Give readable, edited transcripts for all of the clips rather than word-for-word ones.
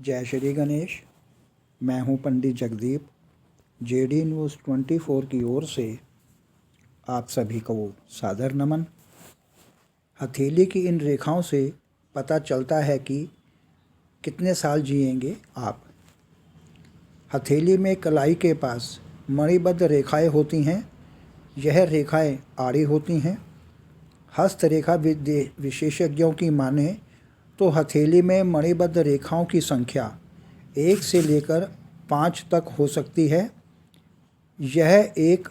जय श्री गणेश। मैं हूं पंडित जगदीप। जेडी न्यूज़ 24 की ओर से आप सभी को सादर नमन। हथेली की इन रेखाओं से पता चलता है कि कितने साल जिएंगे आप। हथेली में कलाई के पास मणिबद्ध रेखाएं होती हैं। यह रेखाएं आड़ी होती हैं। हस्तरेखा विशेषज्ञों की माने तो हथेली में मणिबद्ध रेखाओं की संख्या 1 से लेकर 5 तक हो सकती है। यह एक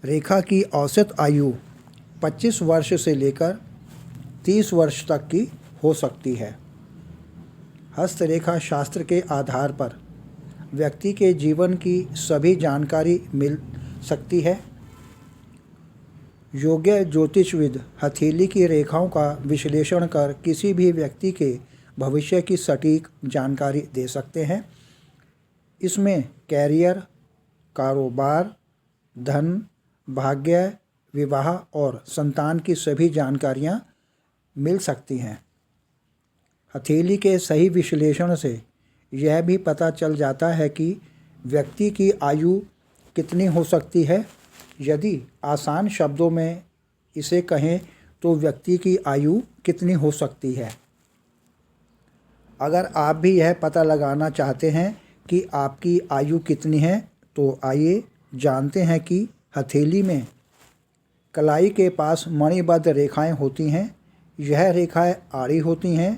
रेखा की औसत आयु 25 वर्ष से लेकर 30 वर्ष तक की हो सकती है। हस्तरेखा शास्त्र के आधार पर व्यक्ति के जीवन की सभी जानकारी मिल सकती है। योग्य ज्योतिषविद हथेली की रेखाओं का विश्लेषण कर किसी भी व्यक्ति के भविष्य की सटीक जानकारी दे सकते हैं। इसमें कैरियर, कारोबार, धन, भाग्य, विवाह और संतान की सभी जानकारियां मिल सकती हैं। हथेली के सही विश्लेषण से यह भी पता चल जाता है कि व्यक्ति की आयु कितनी हो सकती है। यदि आसान शब्दों में इसे कहें तो व्यक्ति की आयु कितनी हो सकती है। अगर आप भी यह पता लगाना चाहते हैं कि आपकी आयु कितनी है तो आइए जानते हैं कि हथेली में कलाई के पास मणिबद्ध रेखाएं होती हैं। यह रेखाएं आड़ी होती हैं।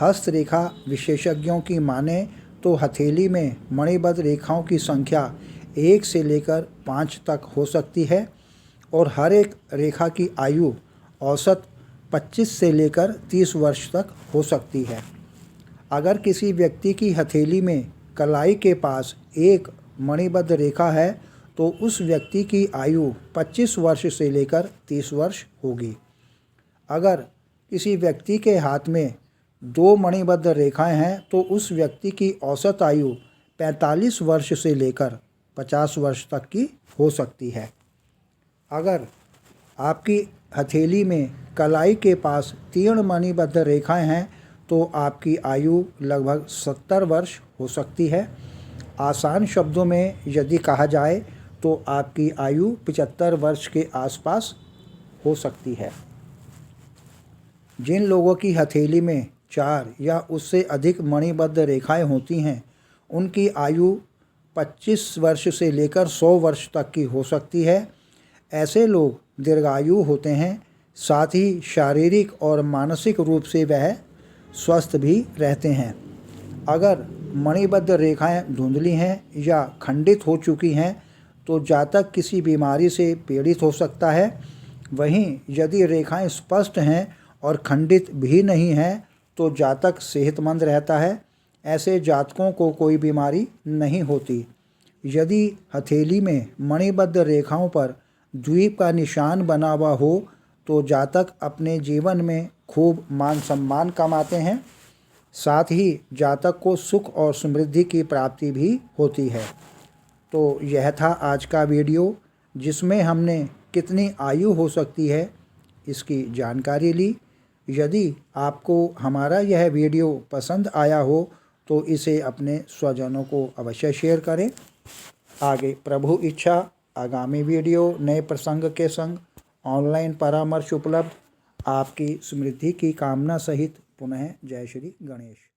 हस्तरेखा विशेषज्ञों की माने तो हथेली में मणिबद्ध रेखाओं की संख्या 1 से लेकर 5 तक हो सकती है और हर एक रेखा की आयु औसत 25 से लेकर 30 वर्ष तक हो सकती है। अगर किसी व्यक्ति की हथेली में कलाई के पास एक मणिबद्ध रेखा है तो उस व्यक्ति की आयु 25 वर्ष से लेकर 30 वर्ष होगी। अगर किसी व्यक्ति के हाथ में 2 मणिबद्ध रेखाएं हैं तो उस व्यक्ति की औसत आयु 45 वर्ष से लेकर 50 वर्ष तक की हो सकती है। अगर आपकी हथेली में कलाई के पास 3 मणिबद्ध रेखाएं हैं तो आपकी आयु लगभग 70 वर्ष हो सकती है। आसान शब्दों में यदि कहा जाए तो आपकी आयु 75 वर्ष के आसपास हो सकती है। जिन लोगों की हथेली में 4 या उससे अधिक मणिबद्ध रेखाएं होती हैं उनकी आयु 25 वर्ष से लेकर 100 वर्ष तक की हो सकती है। ऐसे लोग दीर्घायु होते हैं, साथ ही शारीरिक और मानसिक रूप से वह स्वस्थ भी रहते हैं। अगर मणिबद्ध रेखाएं धुंधली हैं या खंडित हो चुकी हैं तो जातक किसी बीमारी से पीड़ित हो सकता है। वहीं यदि रेखाएं स्पष्ट हैं और खंडित भी नहीं हैं तो जातक सेहतमंद रहता है। ऐसे जातकों को कोई बीमारी नहीं होती। यदि हथेली में मणिबद्ध रेखाओं पर द्वीप का निशान बना हुआ हो तो जातक अपने जीवन में खूब मान सम्मान कमाते हैं। साथ ही जातक को सुख और समृद्धि की प्राप्ति भी होती है। तो यह था आज का वीडियो जिसमें हमने कितनी आयु हो सकती है इसकी जानकारी ली। यदि आपको हमारा यह वीडियो पसंद आया हो तो इसे अपने स्वजनों को अवश्य शेयर करें। आगे प्रभु इच्छा आगामी वीडियो नए प्रसंग के संग ऑनलाइन परामर्श उपलब्ध। आपकी समृद्धि की कामना सहित पुनः जय श्री गणेश।